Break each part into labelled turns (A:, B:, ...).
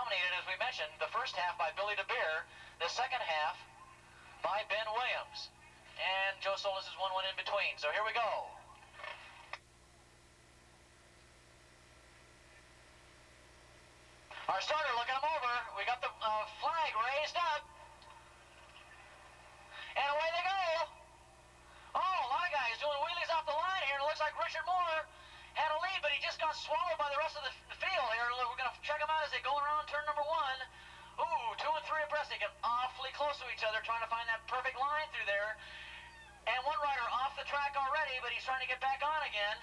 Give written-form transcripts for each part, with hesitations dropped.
A: Dominated, as we mentioned, the first half by Billy DeBeer, the second half by Ben Williams. And Joe Solis is 1-1 in between. So here we go. Our starter looking him over. We got the flag raised up. And away they go. Oh, a lot of guys doing wheelies off the line here. It looks like Richard Moore had a lead, but he just got swallowed by the rest of the field here. We're going to check them out as they go around turn number 1. Ooh, 2 and 3 abreast. They get awfully close to each other, trying to find that perfect line through there. And one rider off the track already, but he's trying to get back on again.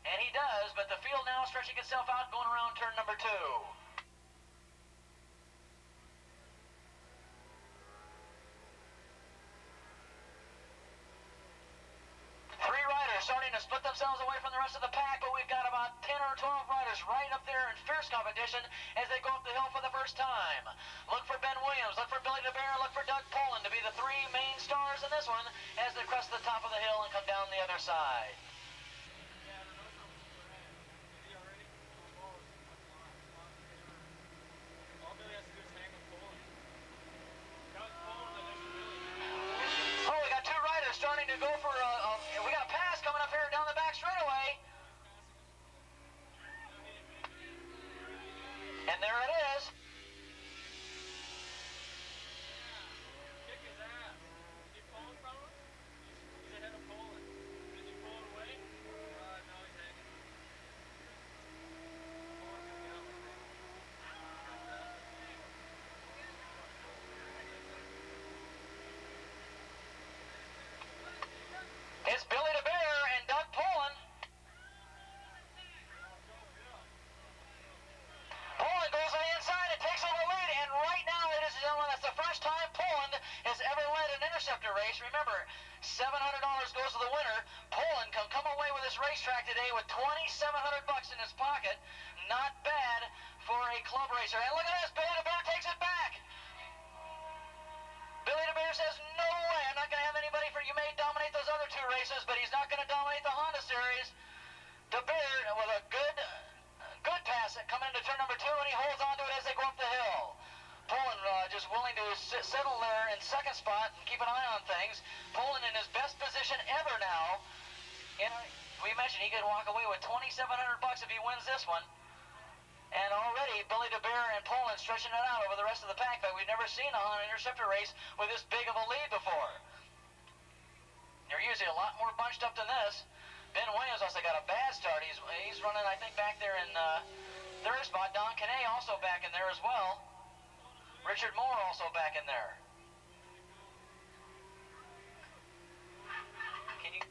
A: And he does, but the field now stretching itself out, going around turn number 2. Starting to split themselves away from the rest of the pack, but we've got about 10 or 12 riders right up there in fierce competition as they go up the hill for the first time. Look for Ben Williams, look for Billy DeBeer, look for Doug Poland to be the 3 main stars in this one as they crest the top of the hill and come down the other side. Oh, we got 2 riders starting to go for we got a pass coming up here down the back straightaway. And there it is.
B: Kick his ass. Did you pull him from him? He's ahead of Poland. Did you pull it away? No, he's hanging. Poland's gonna get up, I think.
A: It's Billy DeBeer and Doug Poland. Poland goes on the inside and takes over the lead, and right now, ladies and gentlemen, that's the first time Poland has ever led an Interceptor race. Remember, $700 goes to the winner. Poland can come away with this racetrack today with $2,700 in his pocket. Not bad for a club racer. And look at this, Billy DeBeer takes it back. Billy DeBeer says, no way, I'm not going to have anybody for you. May dominate those other 2 races, but he's not going to dominate the Honda Series. DeBeer with a good pass coming into turn number 2, and he holds on to it as they go up the hill. Poland just willing to settle there in second spot and keep an eye on things. Poland in his best position ever now. And we mentioned he could walk away with $2,700 if he wins this one. And already, Billy DeBeer and Poland stretching it out over the rest of the pack. But we've never seen a Honda Interceptor race with this big of a lead before. They're usually a lot more bunched up than this. Ben Williams also got a bad start. He's running, I think, back there in third spot. Don Caney also back in there as well. Richard Moore also back in there. Can you...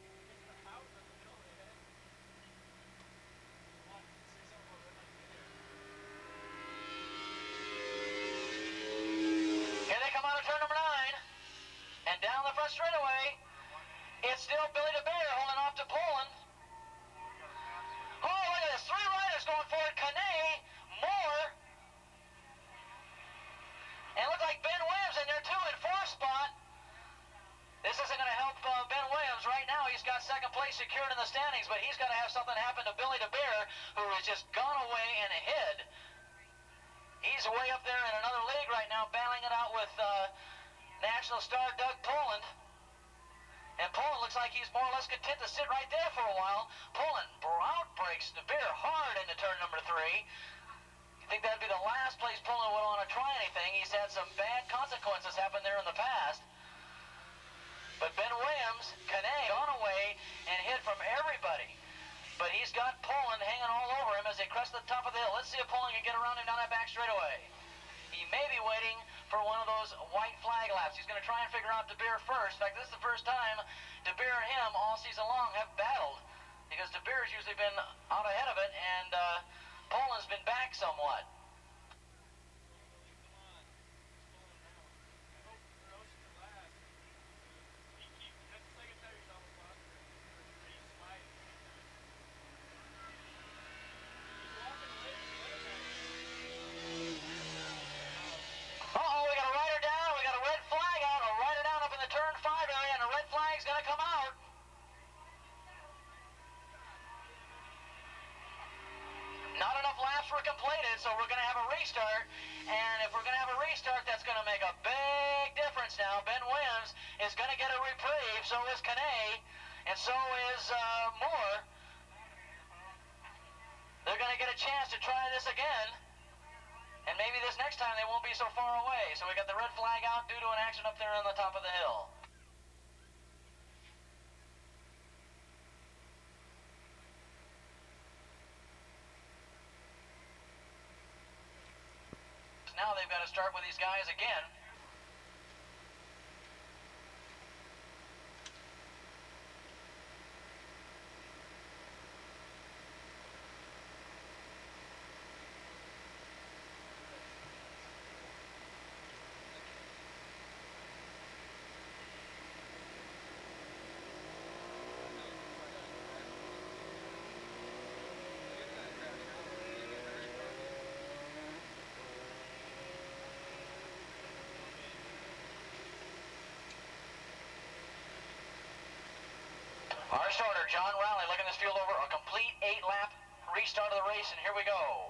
A: Here they come out of turn number 9. And down the front straightaway, it's still Billy DeBeer holding off to Poland. Oh, look at this. 3 riders going for it. Caney, Moore, and look like Ben Williams in there too in 4th spot. This isn't going to help Ben Williams right now. He's got second place secured in the standings, but he's got to have something happen to Billy DeBeer, who has just gone away and hid. He's way up there in another league right now, battling it out with national star Doug Poland. And Poland looks like he's more or less content to sit right there for a while. Poland outbreaks DeBeer hard into turn number 3. I think that'd be the last place Poland would want to try anything. He's had some bad consequences happen there in the past. But Ben Williams, Caney, gone away and hid from everybody. But he's got Poland hanging all over him as they crest the top of the hill. Let's see if Poland can get around him down that back straightaway. He may be waiting for one of those white flag laps. He's going to try and figure out DeBeer first. In fact, this is the first time DeBeer and him all season long have battled, because DeBeer's usually been out ahead of it, and Poland's been back somewhat. Were completed, so we're going to have a restart And if we're going to have a restart, that's going to make a big difference now. Ben Williams is going to get a reprieve, so is Kane, and so is Moore. They're going to get a chance to try this again. And maybe this next time they won't be so far away. So we got the red flag out due to an accident up there on the top of the hill. Now they've got to start with these guys again. Our starter, John Rowley, looking this field over. A complete 8-lap restart of the race, and here we go.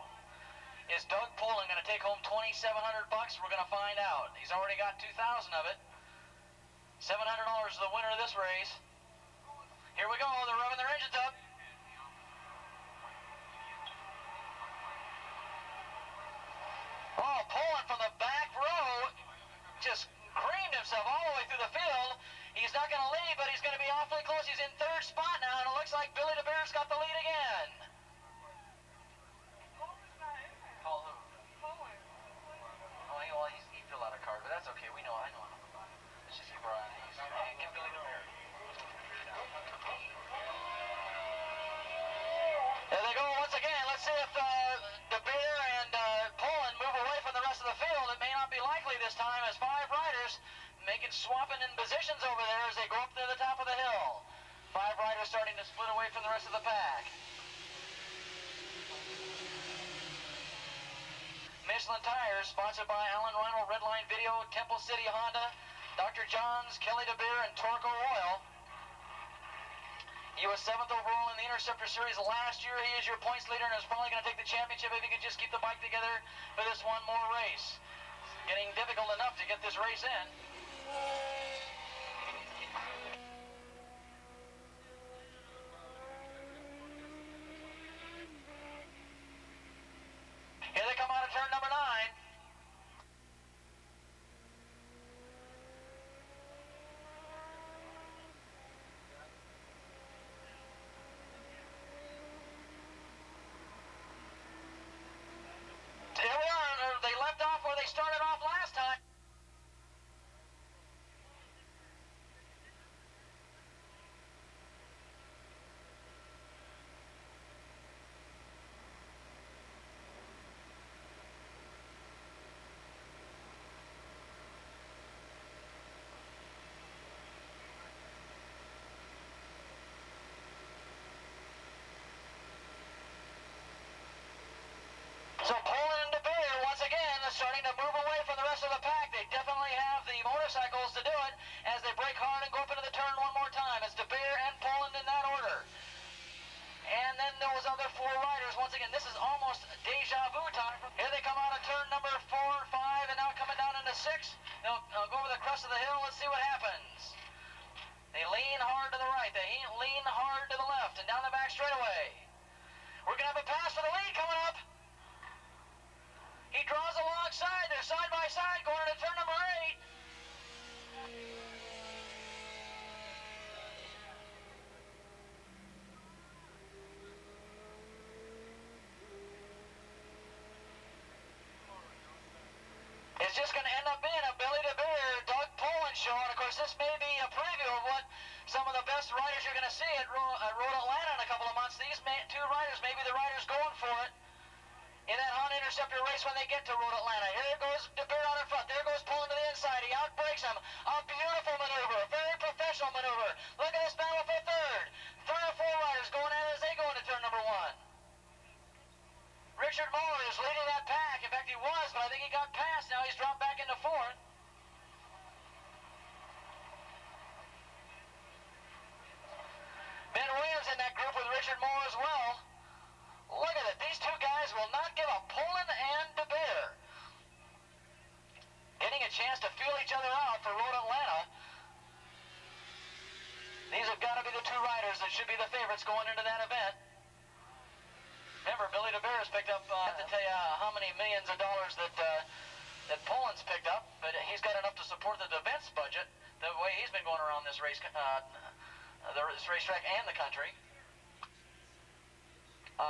A: Is Doug Poland going to take home $2,700? We're going to find out. He's already got 2,000 of it. $700 is the winner of this race. Here we go. They're revving their engines up. Oh, Poland from the back row just creamed himself all the way through the field. He's not going to lead, but he's going to be awfully close. He's in third spot now, and it looks like Billy DeBear's got the lead again. Call who? Oh, well, he filled out a card, but that's okay. I know enough about it. Let's just keep our eye on these. Hey, get Billy DeBear. There they go once again. Let's see if DeBear and Poland move away from the rest of the field. It may not be likely this time, as 5 riders swapping in positions over there as they go up to the top of the hill. 5 riders starting to split away from the rest of the pack. Michelin Tires, sponsored by Alan Reinl, Redline Video, Temple City Honda, Dr. John's, Kelly DeBear, and Torco Oil. He was 7th overall in the Interceptor Series last year. He is your points leader and is probably going to take the championship if he can just keep the bike together for this one more race. Getting difficult enough to get this race in. Here they come out of turn number 9. Here we are. They left off where they started off last time. So Poland and DeBear, once again, are starting to move away from the rest of the pack. They definitely have the motorcycles to do it as they brake hard and go up into the turn one more time. It's DeBear and Poland in that order. And then those other 4 riders, once again, this is almost deja vu time. Here they come out of turn number 4, 5, and now coming down into 6. They'll go over the crest of the hill. Let's see what happens. They lean hard to the right. They lean hard to the left and down the back straightaway. We're going to have a pass for the lead coming up. He draws alongside. They're side by side going into turn number 8. It's just going to end up being a Billy DeBear, Doug Poland show. And of course, this may be a preview of what some of the best riders you're going to see at Road Atlanta in a couple of months. These 2 riders may be the riders going for it in that Honda Interceptor race when they get to Road Atlanta. Here goes DeBear out in front. There goes Poland to the inside. He outbrakes him. A beautiful maneuver. A very professional maneuver. Look at this battle for third. 3 or 4 riders going at it as they go into turn number 1. Richard Moore is leading that pack. In fact, he was, but I think he got past. Now he's dropped back into 4th. Ben Williams in that group with Richard Moore as well. Look at it. These 2 guys will not give up. Poland and DeBear. chance to feel each other out for Road Atlanta. These have got to be the two riders that should be the favorites going into that event. Remember, Billy DeBeer has picked up, I have to tell you how many millions of dollars that Poland's picked up, but he's got enough to support the defense budget the way he's been going around this race, this racetrack and the country.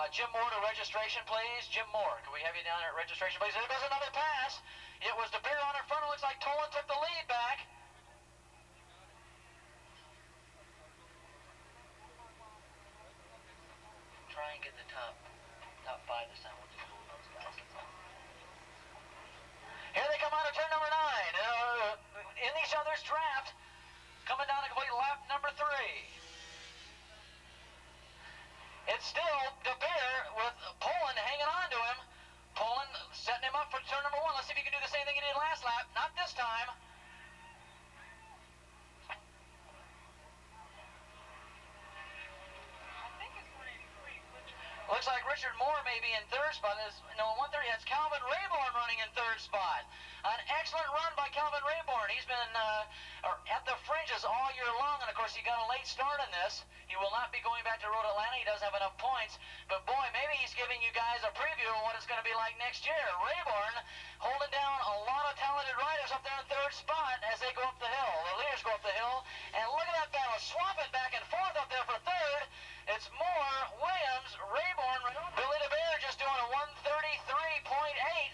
A: Jim Moore to registration, please. Jim Moore, can we have you down here at registration, please? There goes another pass. It was DeBeer on in front. It looks like Tolan took the lead back. Try and get the top 5 this time. We'll just move those guys. Here they come out of turn number 9. In each other's draft. Coming down to complete lap number 3. It's still DeBeer with Poland hanging on to him. Poland setting him up for turn number 1. Let's see if he can do the same thing he did last lap. Not this time. Looks like Richard Moore may be in third spot. No, 130. That's Calvin Rayborn running in third spot. An excellent run by Calvin Rayborn. He's been at the fringes all year long, and of course he got a late start in this. He will not be going back to Road Atlanta. He doesn't have enough points. But boy, maybe he's giving you guys a preview of what it's going to be like next year. Rayborn holding down a lot of talented riders up there in third spot as they go up the hill. The leaders go up the hill, and look at that battle, swapping back and forth up there for third. It's Moore, Williams, Rayborn, Billy DeBeer just doing a 133.8.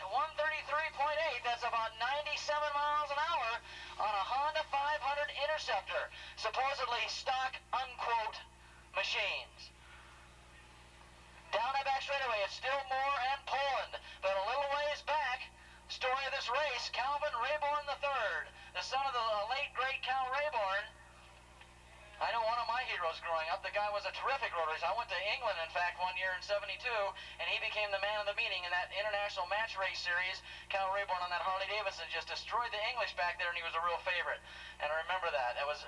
A: 133.8. That's about 97 miles an hour on a Honda 500 Interceptor. Supposedly stock, unquote, machines. Down that back straightaway, it's still Moore and Poland. But a little ways back, story of this race, Calvin Rayborn III, the son of the late, great Cal Rayborn. I know one of my heroes growing up. The guy was a terrific road racer. I went to England, in fact, one year in '72, and he became the man of the meeting in that international match race series. Cal Rayborn on that Harley Davidson just destroyed the English back there, and he was a real favorite. And I remember that. It was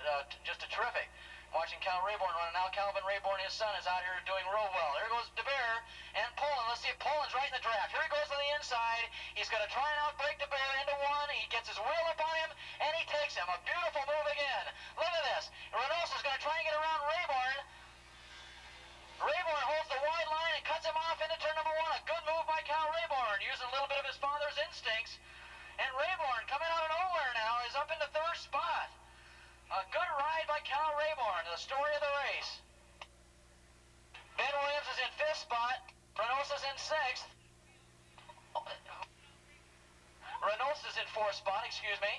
A: just a terrific watching Cal Rayborn run. And now Calvin Rayborn, his son, is out here doing real well. Here goes DeBeer and Poland. Let's see if Poland's right in the draft. Here he goes to the inside. He's going to try and outbreak DeBeer into 1. He gets his wheel up on him, and he takes him. A beautiful move again. Look at this. Renault's going to try and get around Rayborn. Rayborn holds the wide line and cuts him off into turn number 1. A good move by Cal Rayborn, using a little bit of his father's instincts. And Rayborn, coming out of nowhere now, is up into third spot. A good ride by Cal Rayborn, the story of the race. Ben Williams is in 5th spot. Renault's in 6th. Renault's is in 4th spot, excuse me.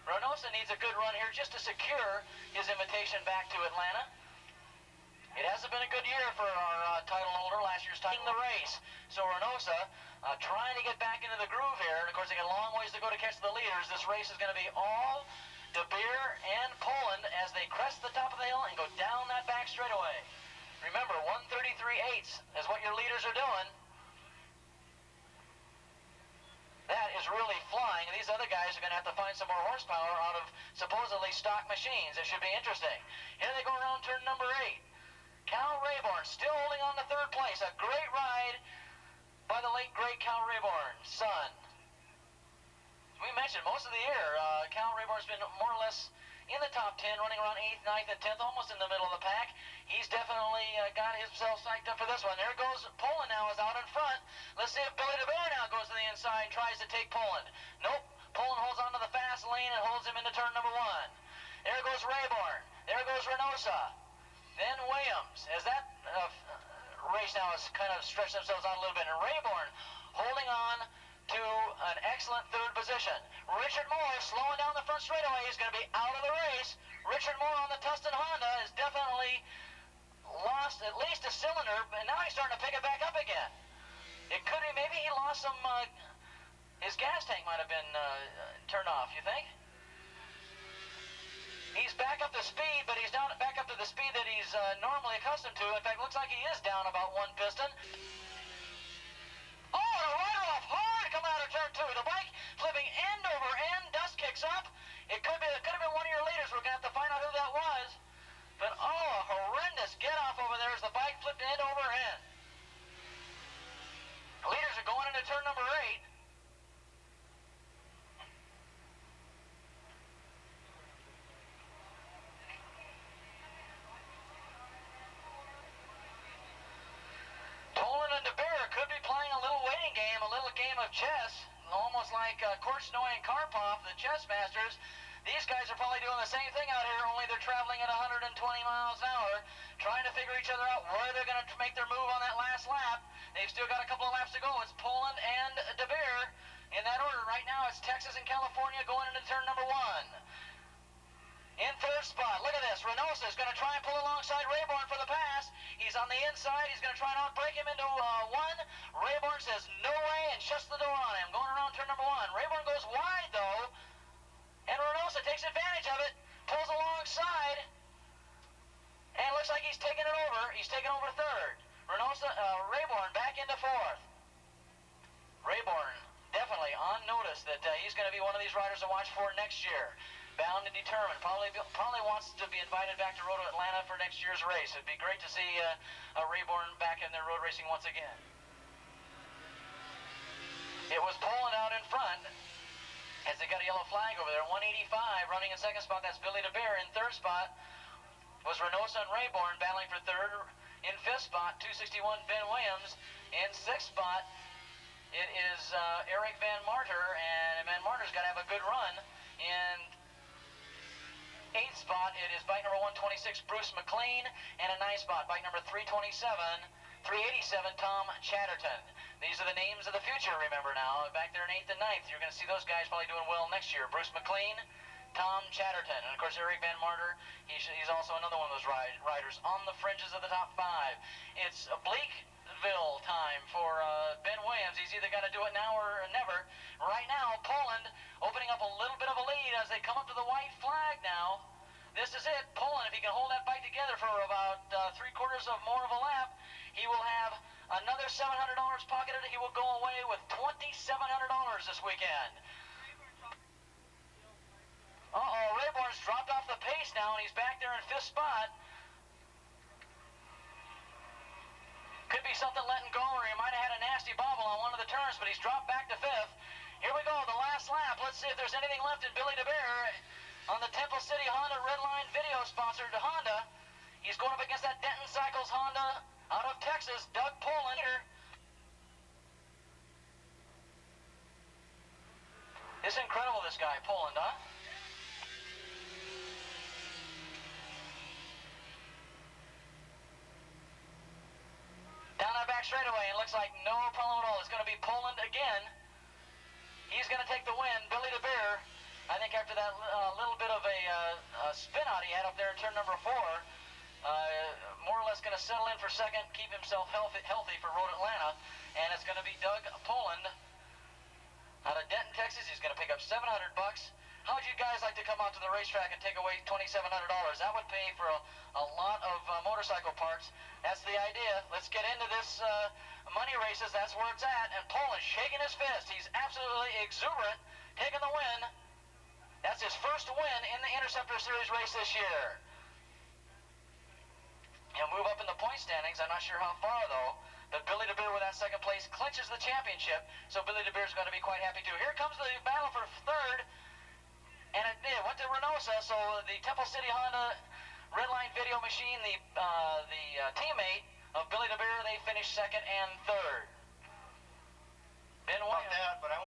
A: Renault needs a good run here just to secure his invitation back to Atlanta. It hasn't been a good year for our title holder. Last year's title the race. So Renault trying to get back into the groove here. And of course, they got a long ways to go to catch the leaders. This race is going to be all DeBeer and Poland as they crest the top of the hill and go down that back straightaway. Remember, 133.8 is what your leaders are doing. That is really flying. These other guys are going to have to find some more horsepower out of supposedly stock machines. It should be interesting. Here they go around turn number 8. Cal Rayborn still holding on to 3rd place. A great ride by the late, great Cal Rayborn's son. We mentioned most of the year, Cal Rayborn's been more or less in the top 10, running around 8th, 9th, and 10th, almost in the middle of the pack. He's definitely got himself psyched up for this one. There goes Poland now, is out in front. Let's see if Billy DeBeer now goes to the inside and tries to take Poland. Nope. Poland holds on to the fast lane and holds him into turn number 1. There goes Rayborn. There goes Renault. Then Williams. As that race now has kind of stretched themselves out a little bit. And Rayborn holding on to an excellent 3rd position. Richard Moore slowing down the front straightaway. He's going to be out of the race. Richard Moore on the Tustin Honda has definitely lost at least a cylinder, and now he's starting to pick it back up again. It could be, maybe he lost some, his gas tank might have been turned off, you think? He's back up to speed, but he's down back up to the speed that he's normally accustomed to. In fact, looks like he is down about 1 piston. Oh, a rider off hard coming out of turn 2. The bike flipping end over end. Dust kicks up. It could have been one of your leaders. We're going to have to find out who that was. But, oh, a horrendous get-off over there as the bike flipped end over end. Leaders are going into turn number 8. chess, almost like Korchnoi and Karpov, the chess masters. These guys are probably doing the same thing out here, only they're traveling at 120 miles an hour, trying to figure each other out where they're going to make their move on that last lap. They've still got a couple of laps to go. It's Poland and De Beer in that order. Right now, it's Texas and California going into turn number 1. In third spot, look at this. Reynosa is going to try and pull alongside Rayborn for the pass. He's on the inside. He's going to try and outbreak him into 1. Rayborn says no way and shuts the door on him. Going around turn number 1. Rayborn goes wide, though. And Reynosa takes advantage of it, pulls alongside, and looks like he's taking it over. He's taking over third. Rayborn back into fourth. Rayborn definitely on notice that he's going to be one of these riders to watch for next year. Bound and determined. Probably wants to be invited back to Road Atlanta for next year's race. It'd be great to see Rayborn back in their road racing once again. It was Poland out in front, as they got a yellow flag over there. 185 running in second spot. That's Billy De Beer. In third spot was Reynosa and Rayborn battling for third. In fifth spot, 261 Ben Williams. In sixth spot, it is Eric Van Marter, and Van Marter's got to have a good run. In eighth spot, it is bike number 126 Bruce McLean, and in ninth spot, bike number 387 Tom Chatterton. These are the names of the future, remember now. Back there in 8th and 9th, you're going to see those guys probably doing well next year. Bruce McLean, Tom Chatterton, and of course Eric Van Marter, he's also another one of those riders on the fringes of the top 5. It's Bleakville time for Ben Williams. He's either got to do it now or never. Right now, Poland opening up a little bit of a lead as they come up to the white flag now. This is it. Poland, if he can hold that bike together for about 3/4 of more of a lap, he will have another $700 pocketed. He will go away with $2,700 this weekend. Rayborn's dropped off the pace now, and he's back there in 5th spot. Could be something letting go, or he might have had a nasty bobble on one of the turns, but he's dropped back to 5th. Here we go, the last lap. Let's see if there's anything left in Billy De Beer on the Temple City Honda Redline video sponsored Honda. He's going up against that Denton Cycles Honda out of Texas, Doug Poland here. It's incredible, this guy, Poland, huh? Down that back straightaway, it looks like no problem at all. It's going to be Poland again. He's going to take the win. Billy De Beer, I think after that little bit of a spin out he had up there in turn number 4, more or less going to settle in for second, keep himself healthy for Road Atlanta, and it's going to be Doug Poland out of Denton, Texas. He's going to pick up $700. How would you guys like to come out to the racetrack and take away $2,700? That would pay for a lot of motorcycle parts. That's the idea. Let's get into this money races. That's where it's at. And Poland shaking his fist. He's absolutely exuberant, taking the win. That's his first win in the Interceptor Series race this year. He'll move up in the point standings. I'm not sure how far, though. But Billy De Beer with that second place clinches the championship. So Billy De Beer's going to be quite happy, too. Here comes the battle for third. And it went to Reynosa, so the Temple City Honda Redline Video Machine, the teammate of Billy De Beer, they finished second and third. Ben Williams.